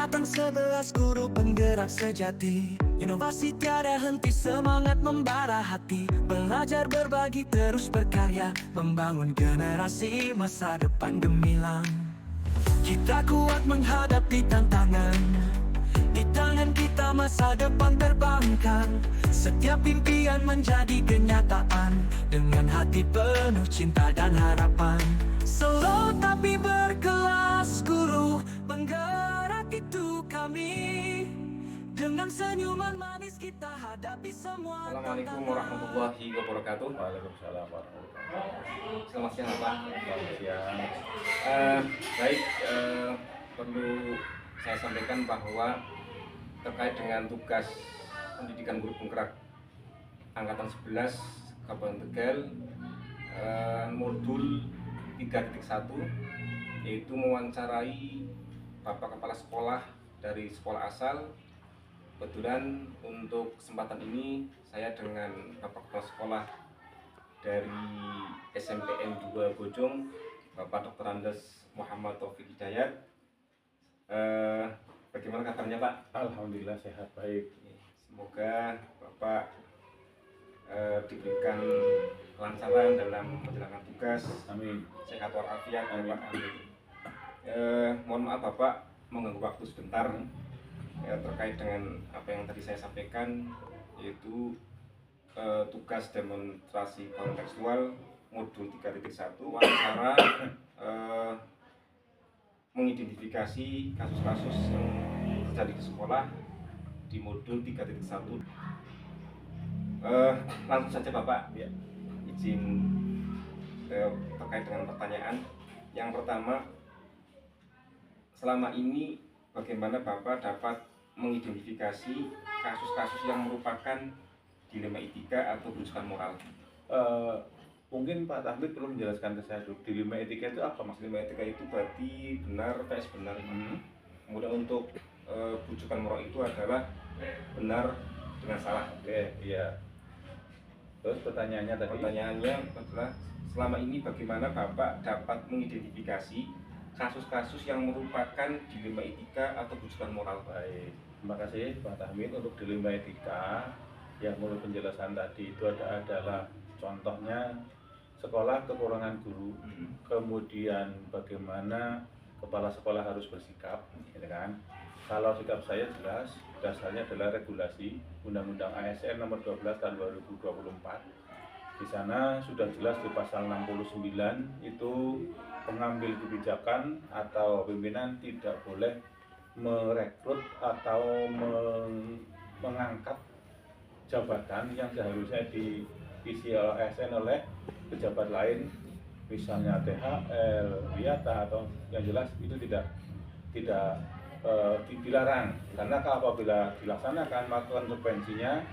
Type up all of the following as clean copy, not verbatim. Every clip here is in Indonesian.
Angkatan 11 guru penggerak sejati, inovasi tiada henti, semangat membara hati. Belajar berbagi terus berkarya, membangun generasi masa depan gemilang. Kita kuat menghadapi tantangan, di tangan kita masa depan terbangkan. Setiap impian menjadi kenyataan, dengan hati penuh cinta dan harapan. Slow tapi berkelas guru, penggerak itu kami. Dengan senyuman manis kita hadapi semua Assalamualaikum tantangan. warahmatullahi wabarakatuh. Waalaikumsalam warahmatullahi wabarakatuh. Selamat siang Pak. Selamat siang. Baik, perlu saya sampaikan bahwa terkait dengan tugas pendidikan guru penggerak Angkatan 11 Kabupaten Tegal, modul 3.1, yaitu mewawancarai Bapak Kepala Sekolah dari sekolah asal. Kebetulan untuk kesempatan ini saya dengan Bapak Kepala Sekolah dari SMPN 2 Bojong, Bapak Dr. Andes Muhammad Taufik Hidayat. Bagaimana kabarnya Pak? Alhamdulillah sehat baik. Semoga Bapak diberikan kelancaran dalam menjalankan tugas. Amin. Sehat walafiat ya Amin. Pak. Mohon maaf Bapak mengganggu waktu sebentar terkait dengan apa yang tadi saya sampaikan, yaitu tugas demonstrasi kontekstual modul 3.1, wawancara mengidentifikasi kasus-kasus yang terjadi di sekolah di modul 3.1. Langsung saja Bapak, Ya. izin terkait dengan pertanyaan. Yang pertama, selama ini bagaimana Bapak dapat mengidentifikasi kasus-kasus yang merupakan dilema etika atau rujukan moral? Mungkin Pak Tahmid perlu menjelaskan ke saya dulu, dilema etika itu apa Mas? Dilema etika itu berarti benar vs benar. Kemudian untuk rujukan moral itu adalah benar dengan salah. Oke, iya. Terus pertanyaannya tadi? Pertanyaannya adalah selama ini bagaimana Bapak dapat mengidentifikasi kasus-kasus yang merupakan dilema etika atau rujukan moral? Baik, terima kasih Pak Tahmid. Untuk dilema etika yang menurut penjelasan tadi itu adalah contohnya sekolah kekurangan guru, kemudian bagaimana kepala sekolah harus bersikap, gitu kan? Kalau sikap saya jelas, dasarnya adalah regulasi Undang-Undang ASN Nomor 12 Tahun 2024. Di sana sudah jelas di pasal 69 itu pengambil kebijakan atau pimpinan tidak boleh merekrut atau mengangkat jabatan yang seharusnya diisi oleh ASN oleh pejabat lain, misalnya THL, Wiyata, atau yang jelas itu tidak dilarang, karena apabila dilaksanakan maka konsekuensinya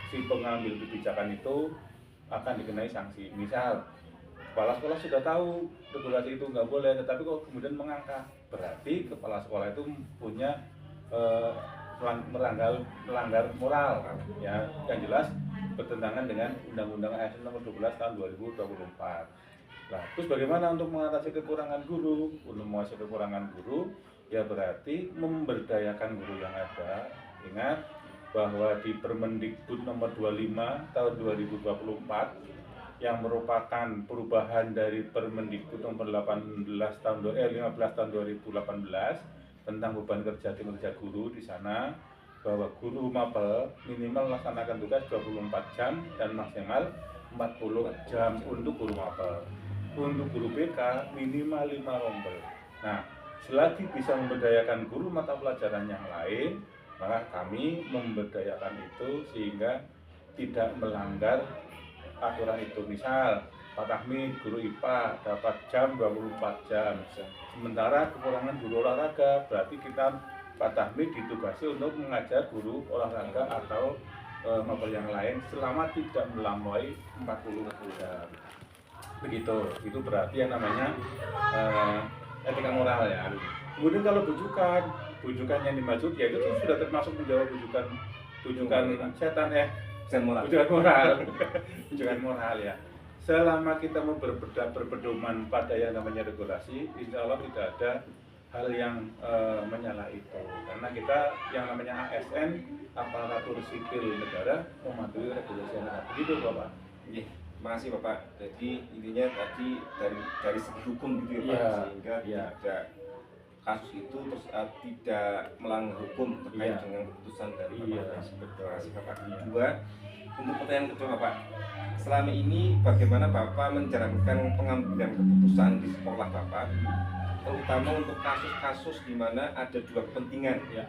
si pengambil kebijakan itu akan dikenai sanksi. Misal kepala sekolah sudah tahu regulasi itu nggak boleh, tetapi kok kemudian mengangkat, berarti kepala sekolah itu punya melanggar moral, ya, yang jelas bertentangan dengan Undang-Undang ASN Nomor 12 Tahun 2024. Nah, terus bagaimana untuk mengatasi kekurangan guru? Untuk mengatasi kekurangan guru, ya berarti memberdayakan guru yang ada. Ingat bahwa di Permendikbud Nomor 25 Tahun 2024 yang merupakan perubahan dari Permendikbud Nomor 15 Tahun 2018 tentang beban kerja kinerja guru, di sana bahwa guru mapel minimal melaksanakan tugas 24 jam dan maksimal 40 jam untuk guru mapel. Untuk guru BK minimal 5 rombel. Nah, selagi bisa memberdayakan guru mata pelajaran yang lain, maka kami memberdayakan itu sehingga tidak melanggar aturan itu. Misal Pak Tahmid guru IPA dapat jam 24 jam, sementara kekurangan guru olahraga, berarti kita Pak Tahmid ditugasi untuk mengajar guru olahraga atau mapel yang lain selama tidak melampaui 40 jam. Begitu, itu berarti yang namanya etika moral ya. Kemudian kalau bujukan yang dimaksud ya itu sudah termasuk menjawab bujukan setan ya. Bujukan moral. Bujukan moral ya. Selama kita mau berpedoman pada yang namanya regulasi, insya Allah tidak ada hal yang menyalah itu, karena kita yang namanya ASN, aparatur sipil negara, mematuhi regulasi yang ada. Begitu Bapak. Iya, terima kasih Bapak. Jadi intinya tadi dari segi hukum gitu ya Pak, Iya, sehingga iya. tidak kasus itu terus tidak melanggar hukum terkait Iya. dengan keputusan dari Iya, Bapak. betul. Terima kasih Bapak. Iya. Kedua, untuk pertanyaan kedua Bapak, selama ini bagaimana Bapak menjalankan pengambilan keputusan di sekolah Bapak, terutama untuk kasus-kasus di mana ada dua kepentingan. Ya.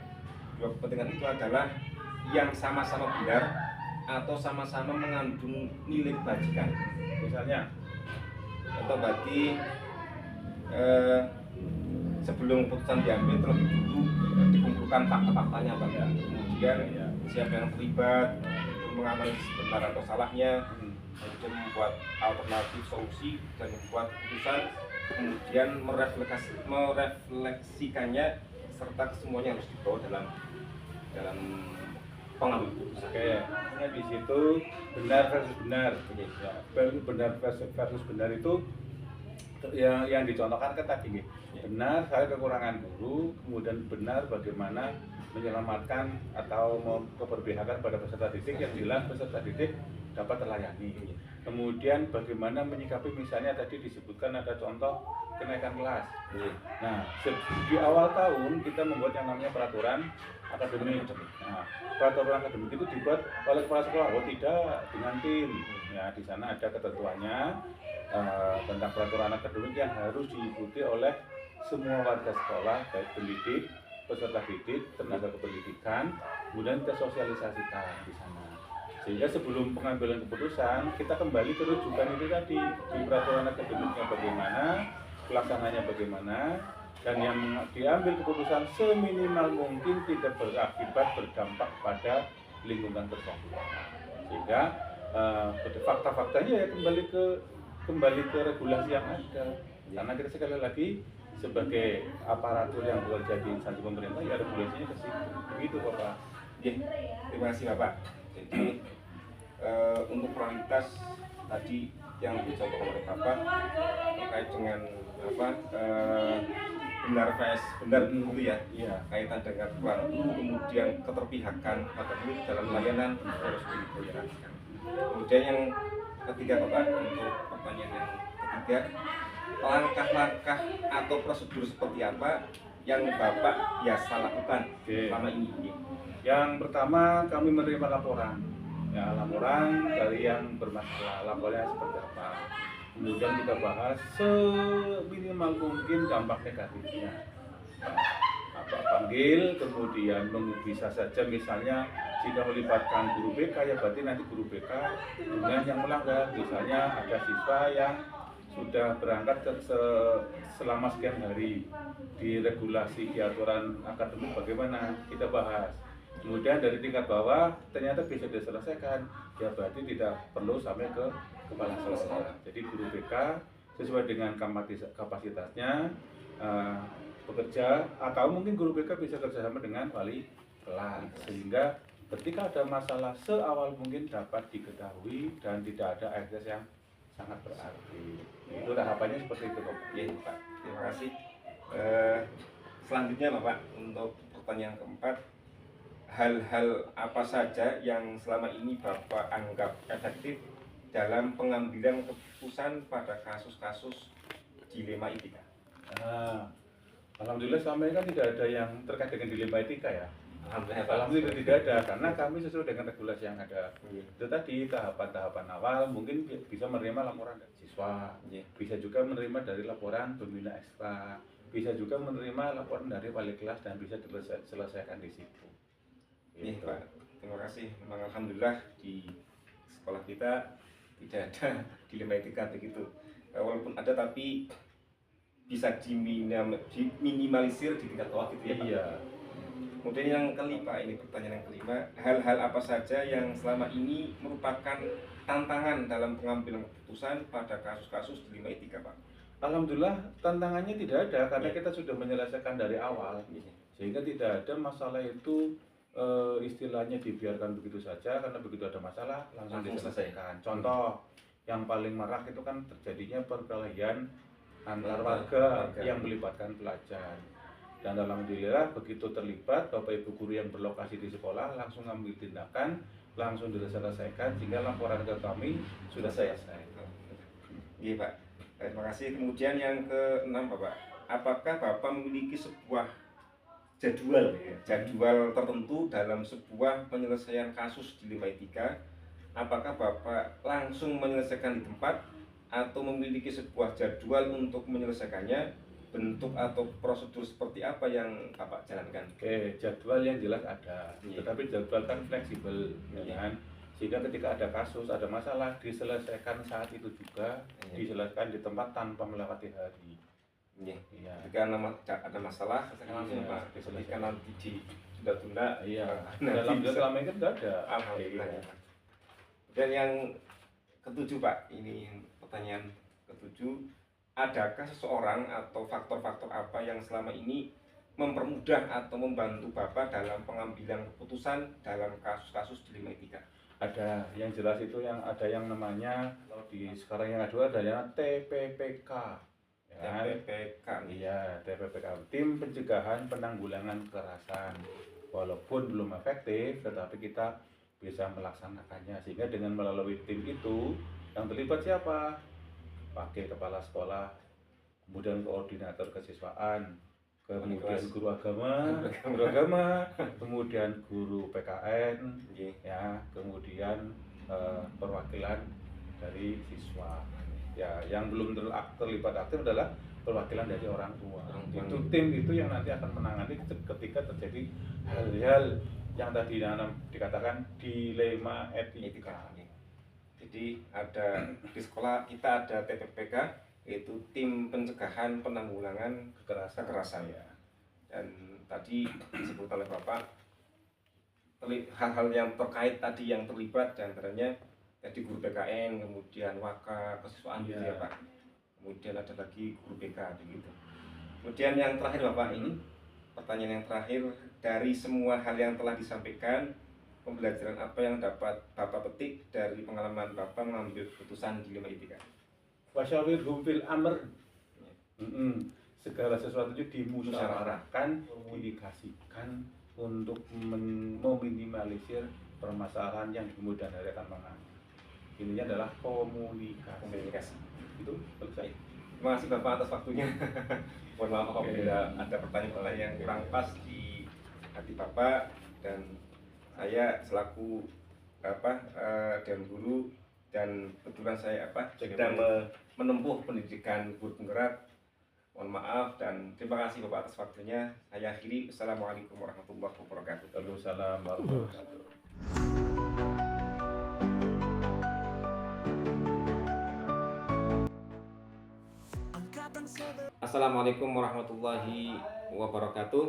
Dua kepentingan itu adalah yang sama-sama benar atau sama-sama mengandung nilai kebajikan. Misalnya, Atau berarti sebelum keputusan diambil terlebih dulu dikumpulkan fakta-faktanya Pak. Ya. Kemudian Ya. siapa yang terlibat, itu menganalisis benar atau salahnya, kemudian membuat alternatif solusi dan membuat keputusan, kemudian merefleksikannya serta semuanya harus dibawa dalam pengambil keputusan. Oke, artinya di situ benar versus benar. Ya, benar versus benar itu yang dicontohkan kan tadi nih. Benar saya kekurangan guru, kemudian benar bagaimana menyelamatkan atau keberpihakan pada peserta didik yang jelas peserta didik dapat terlayani. Kemudian bagaimana menyikapi misalnya tadi disebutkan ada contoh kenaikan kelas. Nah, di awal tahun kita membuat yang namanya peraturan akademik. Nah, peraturan akademik itu dibuat oleh kepala sekolah, tidak dengan tim. Ya, di sana ada ketentuannya tentang peraturan akademik yang harus diikuti oleh semua warga sekolah, baik pendidik, peserta didik, tenaga kependidikan, kemudian kita sosialisasikan di sana. Sehingga sebelum pengambilan keputusan, kita kembali ke rujukan itu tadi, di peraturan akademiknya bagaimana, pelaksananya bagaimana, dan yang diambil keputusan seminimal mungkin tidak berakibat berdampak pada lingkungan tersebut. Sehingga fakta-faktanya ya kembali ke regulasi yang ada. Karena kita sekali lagi sebagai aparatur yang bekerja di instansi pemerintah ya regulasinya ke situ. Begitu Bapak. Ya, terima kasih Bapak. Jadi untuk prioritas tadi yang dicontohkan oleh Bapak terkait dengan benar dulu ya, kaitan dengan kurang dulu, kemudian keterpihakan pada guru dalam pelayanan harus diperhatikan. Kemudian yang ketiga Bapak, untuk pertanyaan yang ketiga, langkah-langkah atau prosedur seperti apa yang Bapak biasa lakukan selama ini? Yang pertama kami menerima laporan. Ya, laporan dari yang bermasalah, laporannya seperti apa. Kemudian kita bahas seminimal mungkin dampak negatifnya. Apa panggil, kemudian bisa saja misalnya jika melibatkan guru BK ya berarti nanti guru BK dengan yang melanggar. Misalnya ada siswa yang sudah berangkat selama sekian hari di regulasi di aturan akademik bagaimana kita bahas. Kemudian dari tingkat bawah ternyata bisa diselesaikan, ya berarti tidak perlu sampai ke kepala sekolah. Jadi guru BK sesuai dengan kapasitasnya bekerja, atau mungkin guru BK bisa kerjasama dengan wali kelas sehingga ketika ada masalah seawal mungkin dapat diketahui dan tidak ada akses yang sangat berarti. Itu tahapannya seperti itu Bapak. Ya Pak, terima kasih. Selanjutnya Bapak, untuk pertanyaan keempat, hal-hal apa saja yang selama ini Bapak anggap efektif dalam pengambilan keputusan pada kasus-kasus dilema etika? Alhamdulillah selama ini kan tidak ada yang terkait dengan dilema etika ya. Alhamdulillah tidak ada, karena kami sesuai dengan regulasi yang ada. Itu tadi tahapan-tahapan awal mungkin bisa menerima laporan dari siswa, bisa juga menerima dari laporan pembina ekstra, bisa juga menerima laporan dari wali kelas dan bisa diselesaikan di situ. Iya Pak, terima kasih. Memang alhamdulillah di sekolah kita tidak ada dilema etika begitu. Walaupun ada tapi bisa diminimalisir di tingkat bawah gitu ya Pak. Iya. Kemudian yang kelima, ini pertanyaan yang kelima, hal-hal apa saja yang selama ini merupakan tantangan dalam pengambilan keputusan pada kasus-kasus dilema etika Pak? Alhamdulillah tantangannya tidak ada karena kita sudah menyelesaikan dari awal, sehingga tidak ada masalah itu istilahnya dibiarkan begitu saja, karena begitu ada masalah langsung diselesaikan. Contoh yang paling marak itu kan terjadinya perkelahian antar warga yang melibatkan pelajar. Dan alhamdulillah begitu terlibat, Bapak Ibu guru yang berlokasi di sekolah langsung ambil tindakan, langsung diselesaikan sehingga laporan ke kami sudah selesai. Iya Pak, terima kasih. Kemudian yang keenam Bapak, apakah Bapak memiliki sebuah jadwal tertentu dalam sebuah penyelesaian kasus di Limai 3? Apakah Bapak langsung menyelesaikan di tempat atau memiliki sebuah jadwal untuk menyelesaikannya? Bentuk atau prosedur seperti apa yang Bapak jalankan? Oke, jadwal yang jelas ada, Iya. tetapi jadwal kan fleksibel, ya Iya. kan? Sehingga ketika ada kasus, ada masalah, diselesaikan saat itu juga, Iya. diselesaikan di tempat tanpa melewati hari. Iya. Iya. Jika ada masalah, selesaikan langsung Iya, Pak. diselesaikan. Jika nanti ditunda-tunda, Iya. nanti Dalam bisa. selama ini kan nggak ada. Alhamdulillah Iya. ya Pak. Dan yang ketujuh Pak, ini pertanyaan ketujuh, adakah seseorang atau faktor-faktor apa yang selama ini mempermudah atau membantu Bapak dalam pengambilan keputusan dalam kasus-kasus di Limai 3? Ada, yang jelas itu yang ada yang namanya kalau di sekarang yang ada yang TPPK. Ya kan? TPPK. Iya, TPPK, Tim Pencegahan Penanggulangan Kekerasan. Walaupun belum efektif, tetapi kita bisa melaksanakannya sehingga dengan melalui tim itu yang terlibat siapa? Wakil kepala sekolah, kemudian koordinator kesiswaan, kemudian guru agama, kemudian guru PKN, Iya. ya, kemudian perwakilan dari siswa. Ya, yang belum terlibat aktif adalah perwakilan dari orang tua. Itu tim itu yang nanti akan menangani ketika terjadi hal-hal yang tadi dikatakan dilema etika. Jadi ada di sekolah kita ada TPPK, yaitu Tim Pencegahan Penanggulangan Kekerasan. Ya. Dan tadi disebut oleh Bapak hal-hal yang terkait tadi yang terlibat, diantaranya tadi guru PKN, kemudian waka kesiswaan gitu ya Pak. Kemudian ada lagi guru BK begitu. Kemudian yang terakhir Bapak, ini pertanyaan yang terakhir, dari semua hal yang telah disampaikan, pembelajaran apa yang dapat Bapak petik dari pengalaman Bapak mengambil keputusan di Limai 3? Wasyawirhum fil amr. Segala sesuatu itu dimusyawarahkan, dikasihkan untuk meminimalisir permasalahan yang kemudian hari akan mengalami. Ininya adalah komunikasi. Itu selesai. Terima kasih Bapak atas waktunya. Mohon maaf apabila ada pertanyaan yang kurang pas di hati Bapak, dan saya selaku dan guru, dan kebetulan saya sedang menempuh pendidikan guru penggerak. Mohon maaf dan terima kasih Bapak atas waktunya. Saya akhiri. Assalamualaikum warahmatullahi wabarakatuh. Waalaikumsalam warahmatullahi wabarakatuh. Assalamualaikum warahmatullahi wabarakatuh.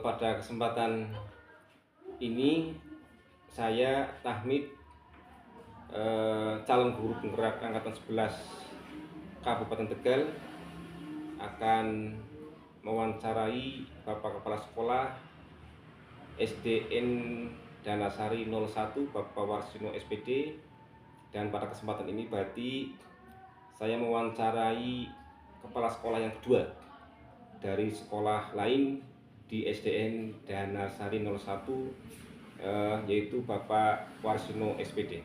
Pada kesempatan ini saya Tahmid, calon guru penggerak angkatan 11 Kabupaten Tegal, akan mewawancarai Bapak Kepala Sekolah SDN Danasari 01 Bapak Warsino SPD. Dan pada kesempatan ini berarti saya mewawancarai kepala sekolah yang kedua dari sekolah lain di SDN Danasari 01, yaitu Bapak Warsino SPD.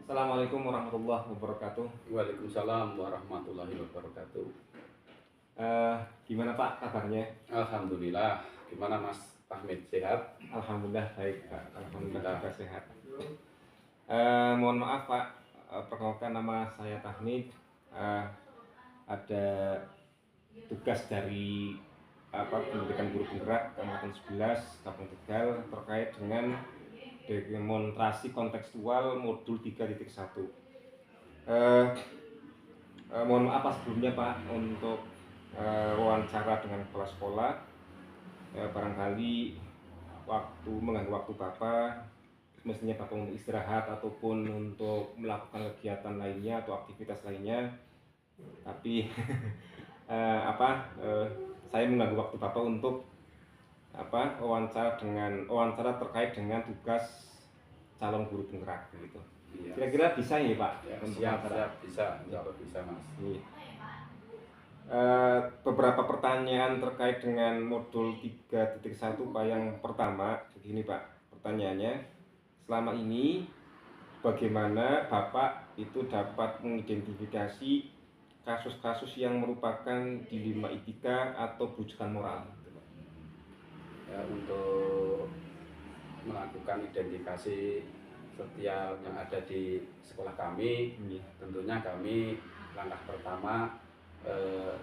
Assalamualaikum warahmatullahi wabarakatuh. Waalaikumsalam warahmatullahi wabarakatuh. Gimana Pak kabarnya? Alhamdulillah. Gimana Mas Tahmid, sehat? Alhamdulillah baik Pak. Alhamdulillah juga sehat. Mohon maaf Pak, perkenalkan nama saya Tahmid. Ada tugas dari pendidikan guru penggerak angkatan 11 Kabupaten Tegal terkait dengan demonstrasi kontekstual modul 3.1. Mohon maaf sebelumnya Pak untuk wawancara dengan kepala sekolah. Barangkali mengganggu waktu Bapak, mestinya Bapak untuk istirahat ataupun untuk melakukan kegiatan lainnya atau aktivitas lainnya. Tapi saya mengganggu waktu Bapak untuk wawancara terkait dengan tugas calon guru penggerak gitu. Iya. Kira-kira bisa ya Pak? Ya, untuk siap, wawancara? bisa, insya Allah bisa Mas. Iya. Beberapa pertanyaan terkait dengan modul 3.1 Pak. Yang pertama, begini Pak, pertanyaannya, selama ini bagaimana Bapak itu dapat mengidentifikasi kasus-kasus yang merupakan dilema etika atau bujukan moral? Ya, untuk melakukan identifikasi setiap yang ada di sekolah kami, tentunya kami langkah pertama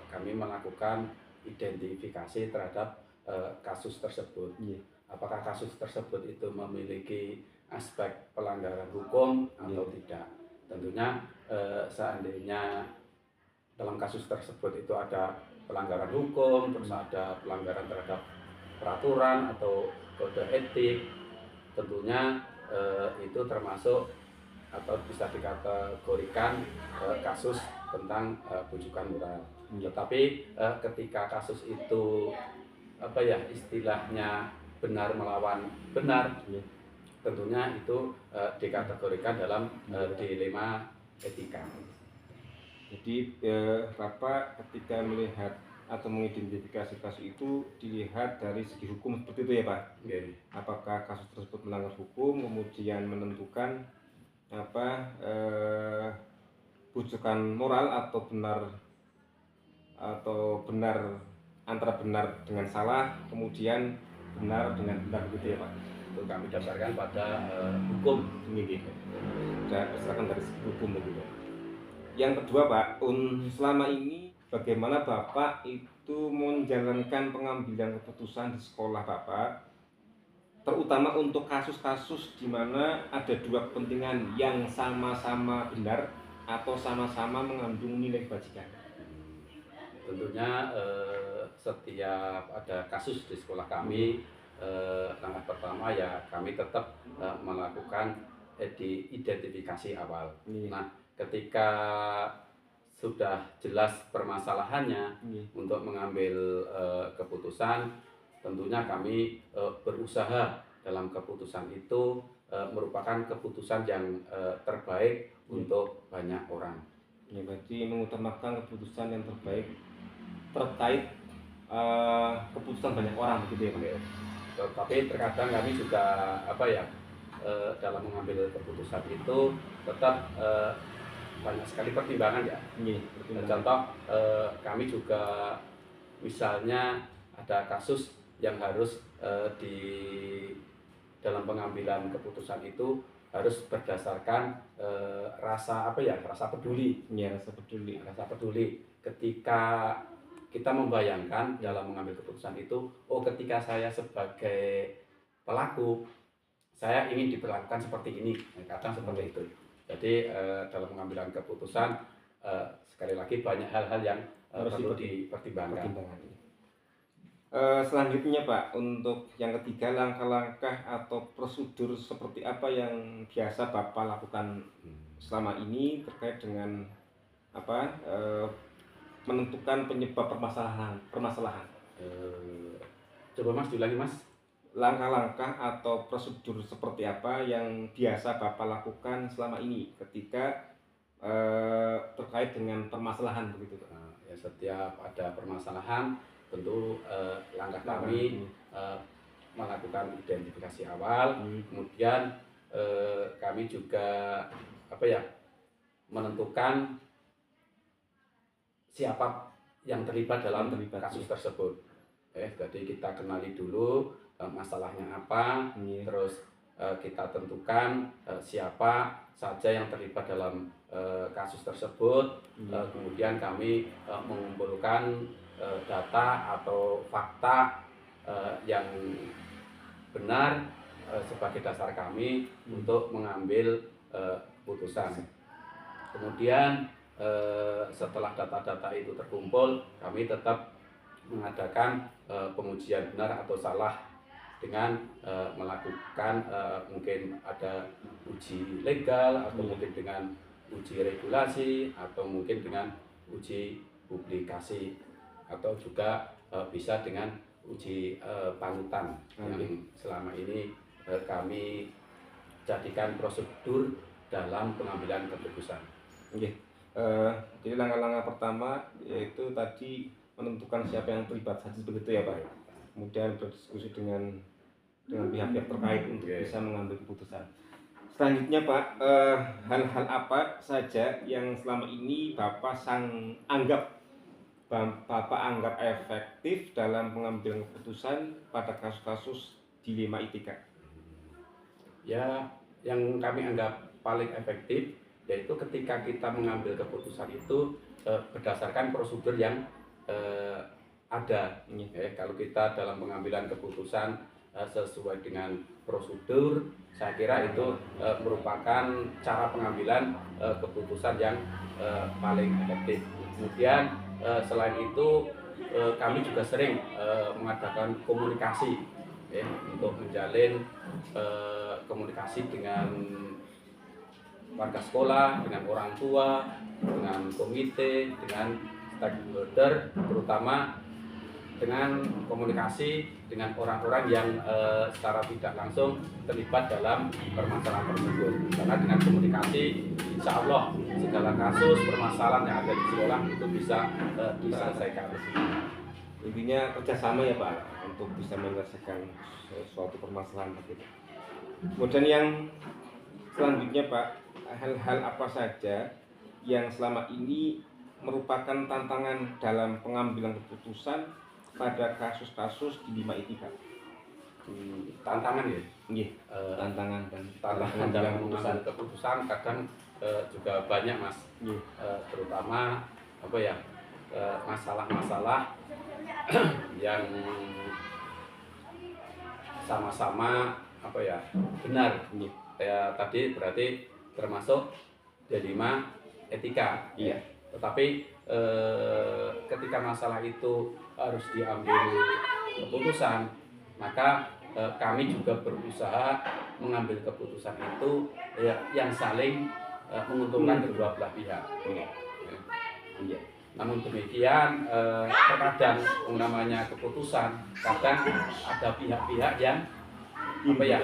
kami melakukan identifikasi terhadap kasus tersebut. Apakah kasus tersebut itu memiliki aspek pelanggaran hukum atau tidak? Tentunya seandainya dalam kasus tersebut itu ada pelanggaran hukum, terus ada pelanggaran terhadap peraturan atau kode etik, tentunya itu termasuk atau bisa dikategorikan kasus tentang bujukan moral. Tetapi ketika kasus itu istilahnya benar melawan benar, tentunya itu dikategorikan dalam dilema etika. Jadi Bapak ketika melihat atau mengidentifikasi kasus itu dilihat dari segi hukum seperti itu ya Pak? Apakah kasus tersebut melanggar hukum, kemudian menentukan bujukan moral atau benar antara benar dengan salah, kemudian benar dengan benar gitu ya Pak? Itu kami dasarkan pada hukum. Berdasarkan dari segi hukum begitu. Yang kedua Pak, selama ini bagaimana Bapak itu menjalankan pengambilan keputusan di sekolah Bapak, terutama untuk kasus-kasus di mana ada dua kepentingan yang sama-sama benar atau sama-sama mengandung nilai kebajikan? Tentunya setiap ada kasus di sekolah kami, langkah pertama ya kami tetap melakukan identifikasi awal. Nah, ketika sudah jelas permasalahannya, untuk mengambil keputusan, tentunya kami berusaha dalam keputusan itu merupakan keputusan yang terbaik untuk banyak orang. Ya, berarti mengutamakan keputusan yang terbaik terkait keputusan banyak orang begitu ya Pak? Tapi terkadang kami juga dalam mengambil keputusan itu tetap banyak sekali pertimbangan ya. Contoh kami juga misalnya ada kasus yang harus di dalam pengambilan keputusan itu harus berdasarkan rasa peduli. Rasa peduli ketika kita membayangkan dalam mengambil keputusan itu, ketika saya sebagai pelaku, saya ingin diperlakukan seperti ini, kadang seperti itu. Jadi dalam pengambilan keputusan sekali lagi banyak hal-hal yang perlu dipertimbangkan. Selanjutnya Pak, untuk yang ketiga, langkah-langkah atau prosedur seperti apa yang biasa Bapak lakukan selama ini terkait dengan menentukan penyebab permasalahan? Coba Mas diulangi Mas. Langkah-langkah atau prosedur seperti apa yang biasa Bapak lakukan selama ini ketika terkait dengan permasalahan begitu Pak? Ya, setiap ada permasalahan tentu langkah kami melakukan identifikasi awal, kemudian kami juga menentukan siapa yang terlibat dalam kasus tersebut. Jadi kita kenali dulu masalahnya apa, terus kita tentukan siapa saja yang terlibat dalam kasus tersebut. Kemudian kami mengumpulkan data atau fakta yang benar sebagai dasar kami untuk mengambil keputusan. Kemudian setelah data-data itu terkumpul, kami tetap mengadakan pengujian benar atau salah dengan melakukan mungkin ada uji legal atau mungkin dengan uji regulasi atau mungkin dengan uji publikasi atau juga bisa dengan uji panutan yang selama ini kami jadikan prosedur dalam pengambilan keputusan. Jadi langkah-langkah pertama yaitu tadi menentukan siapa yang terlibat saja begitu ya Pak. Kemudian berdiskusi dengan pihak-pihak terkait untuk bisa mengambil keputusan. Selanjutnya Pak, hal-hal apa saja yang selama ini Bapak anggap efektif dalam pengambilan keputusan pada kasus-kasus dilema etika? Ya, yang kami anggap paling efektif yaitu ketika kita mengambil keputusan itu berdasarkan prosedur yang ada. Kalau kita dalam pengambilan keputusan sesuai dengan prosedur, saya kira itu merupakan cara pengambilan keputusan yang paling efektif. Kemudian selain itu kami juga sering mengadakan komunikasi untuk menjalin komunikasi dengan warga sekolah, dengan orang tua, dengan komite, dengan stakeholder, terutama dengan komunikasi dengan orang-orang yang secara tidak langsung terlibat dalam permasalahan tersebut. Karena dengan komunikasi, insya Allah segala kasus permasalahan yang ada di sekolah itu bisa diselesaikan. Intinya kerjasama ya Pak untuk bisa menyelesaikan suatu permasalahan begitu. Kemudian yang selanjutnya Pak, hal-hal apa saja yang selama ini merupakan tantangan dalam pengambilan keputusan pada kasus-kasus dilema etika? Tantangan ya? Iya, tantangan dalam mengambil keputusan kadang juga banyak Mas. Terutama apa ya, masalah-masalah yang sama-sama apa ya, benar. Ya, tadi berarti termasuk dilema etika. Iya. Tetapi ketika masalah itu harus diambil keputusan, maka kami juga berusaha mengambil keputusan itu yang saling menguntungkan kedua belah pihak. Iya. Namun demikian terkadang namanya keputusan, kadang ada pihak-pihak yang apa ya,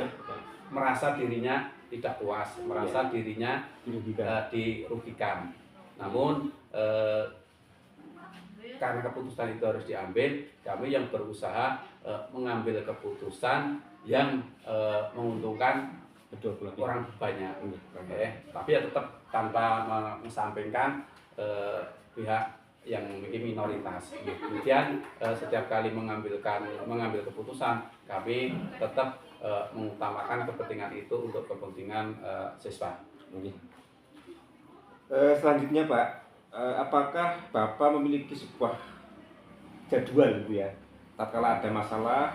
merasa dirinya tidak puas, merasa dirinya dirugikan. Namun karena keputusan itu harus diambil, kami yang berusaha mengambil keputusan yang menguntungkan orang banyak. Tapi ya tetap tanpa mengesampingkan pihak yang memiliki minoritas. Kemudian setiap kali mengambil keputusan, kami tetap mengutamakan kepentingan itu untuk kepentingan siswa. Selanjutnya Pak, apakah Bapak memiliki sebuah jadwal gitu ya? Tatkala ada masalah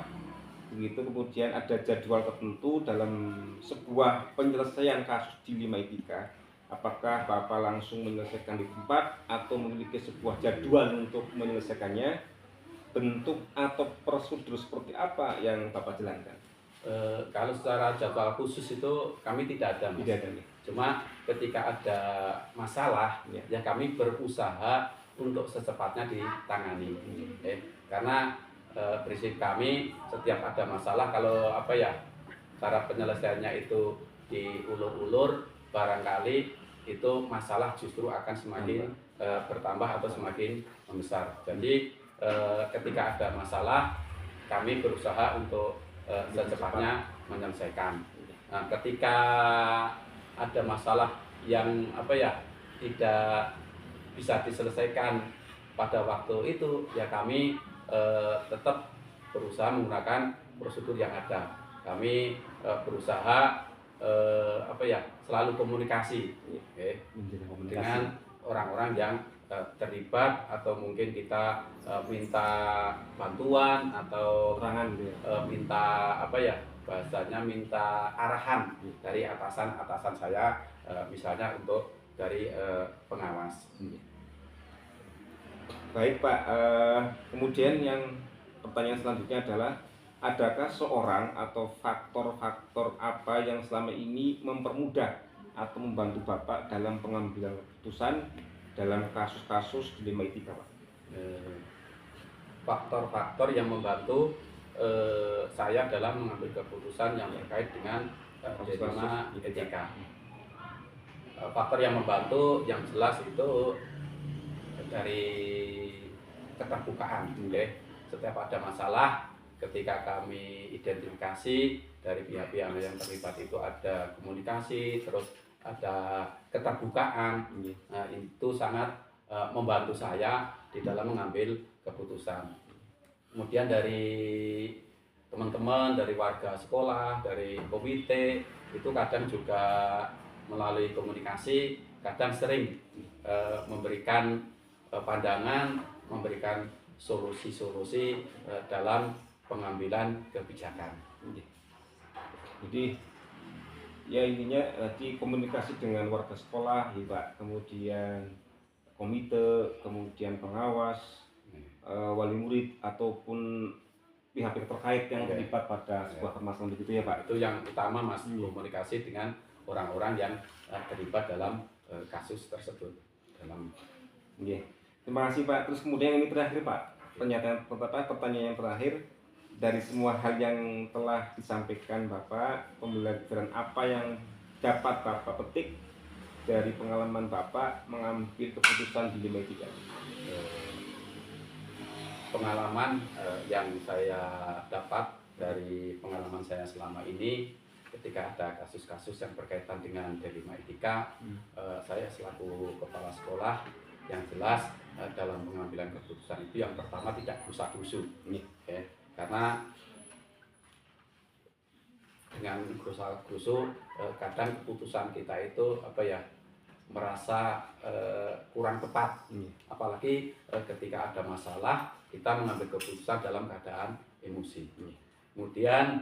begitu, kemudian ada jadwal tertentu dalam sebuah penyelesaian kasus dilema etika, apakah Bapak langsung menyelesaikan di tempat atau memiliki sebuah jadwal untuk menyelesaikannya? Bentuk atau prosedur seperti apa yang Bapak jalankan? Kalau secara jadwal khusus itu kami tidak ada, Mas. Tidak ada. Cuma ketika ada masalah, ya kami berusaha untuk secepatnya ditangani. Karena prinsip kami setiap ada masalah, kalau apa ya, cara penyelesaiannya itu diulur-ulur, barangkali itu masalah justru akan semakin bertambah atau semakin membesar. Jadi ketika ada masalah, kami berusaha untuk secepatnya menyelesaikan. Nah, ketika ada masalah yang apa ya, tidak bisa diselesaikan pada waktu itu, ya kami tetap berusaha menggunakan prosedur yang ada. Kami berusaha apa ya, selalu komunikasi dengan orang-orang yang terlibat, atau mungkin kita minta bantuan atau minta apa ya, bahasanya minta arahan dari atasan saya, misalnya untuk dari pengawas. Baik Pak, kemudian yang pertanyaan selanjutnya adalah, adakah seorang atau faktor-faktor apa yang selama ini mempermudah atau membantu Bapak dalam pengambilan keputusan dalam kasus-kasus dilema etika Pak? Faktor-faktor yang membantu saya dalam mengambil keputusan yang terkait dengan dilema etika. faktor yang membantu yang jelas itu dari keterbukaan. Setiap ada masalah, ketika kami identifikasi dari pihak-pihak yang terlibat itu ada komunikasi, terus ada keterbukaan. Nah, itu sangat membantu saya di dalam mengambil keputusan. Kemudian dari teman-teman, dari warga sekolah, dari komite, itu kadang juga melalui komunikasi, kadang sering memberikan pandangan, memberikan solusi-solusi dalam pengambilan kebijakan. Jadi ya intinya nanti komunikasi dengan warga sekolah ya Pak, kemudian komite, kemudian pengawas, wali murid ataupun pihak-pihak terkait yang terlibat pada sebuah permasalahan begitu ya Pak. Itu yang utama Mas, komunikasi dengan orang-orang yang terlibat dalam kasus tersebut. Terima kasih Pak. Terus kemudian ini terakhir Pak, pertanyaan yang terakhir, dari semua hal yang telah disampaikan Bapak, pembelajaran apa yang dapat Bapak petik dari pengalaman Bapak mengambil keputusan di Lima Etika? Pengalaman yang saya dapat dari pengalaman saya selama ini, ketika ada kasus-kasus yang berkaitan dengan Lima Etika, saya selaku kepala sekolah yang jelas dalam pengambilan keputusan itu yang pertama tidak gerusa-gerusu, karena dengan gerusa-gerusu kadang keputusan kita itu merasa kurang tepat, apalagi ketika ada masalah kita mengambil keputusan dalam keadaan emosi. Kemudian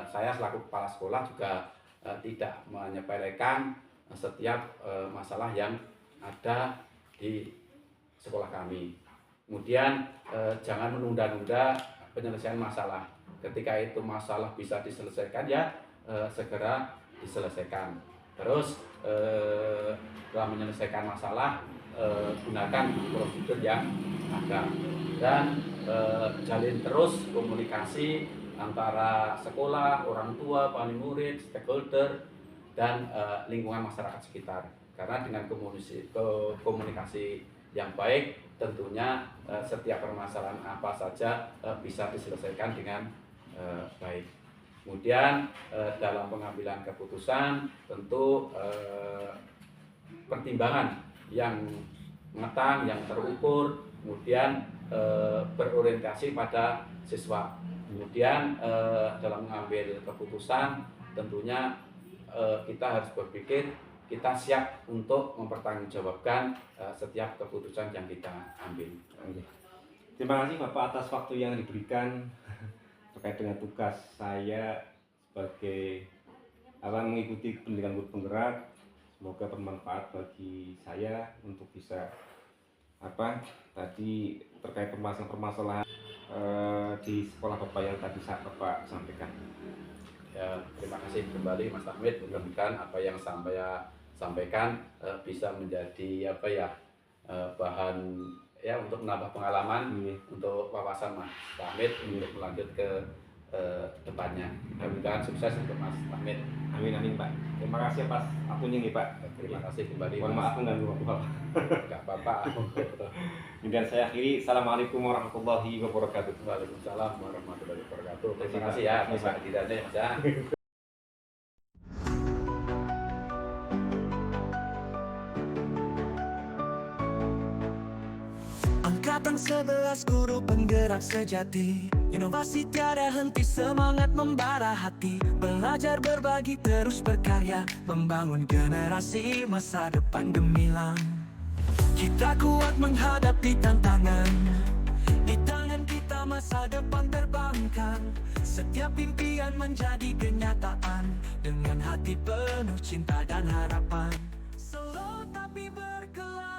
saya selaku kepala sekolah juga tidak menyepelekan setiap masalah yang ada di sekolah kami. Kemudian jangan menunda-nunda penyelesaian masalah. Ketika itu masalah bisa diselesaikan ya segera diselesaikan. Terus dalam menyelesaikan masalah gunakan prosedur yang ada, dan jalin terus komunikasi antara sekolah, orang tua, wali murid, stakeholder, dan lingkungan masyarakat sekitar. Karena dengan komunikasi yang baik, tentunya setiap permasalahan apa saja bisa diselesaikan dengan baik. Kemudian dalam pengambilan keputusan tentu pertimbangan yang matang, yang terukur, kemudian berorientasi pada siswa. Kemudian dalam mengambil keputusan tentunya kita harus berpikir kita siap untuk mempertanggungjawabkan setiap keputusan yang kita ambil. Terima kasih Bapak atas waktu yang diberikan terkait dengan tugas saya sebagai mengikuti pendidikan guru penggerak. Semoga bermanfaat bagi saya untuk bisa tadi terkait permasalahan di sekolah Bapak yang tadi Bapak sampaikan. Ya, terima kasih kembali Mas Tahmid. Mudah-mudahan apa yang saya sampaikan bisa menjadi bahan ya untuk menambah pengalaman, untuk wawasan Mas Tahmid untuk melanjut ke depannya. Mudah-mudahan sukses untuk Mas Tahmid. Amin Pak. Terima kasih atas waktunya nih Pak. Terima kasih kembali. Mohon maaf mengganggu waktu Bapak. Enggak apa-apa. Dan saya akhiri. Assalamualaikum warahmatullahi wabarakatuh. Waalaikumsalam warahmatullahi wabarakatuh. Terima kasih ya atas kehadirannya Mas ya. Angkatan 11 guru penggerak sejati, inovasi tiada henti, semangat membara hati, belajar berbagi terus berkarya, membangun generasi masa depan gemilang. Kita kuat menghadapi tantangan, di tangan kita masa depan terbangkan. Setiap impian menjadi kenyataan, dengan hati penuh cinta dan harapan. Slow tapi berkelana.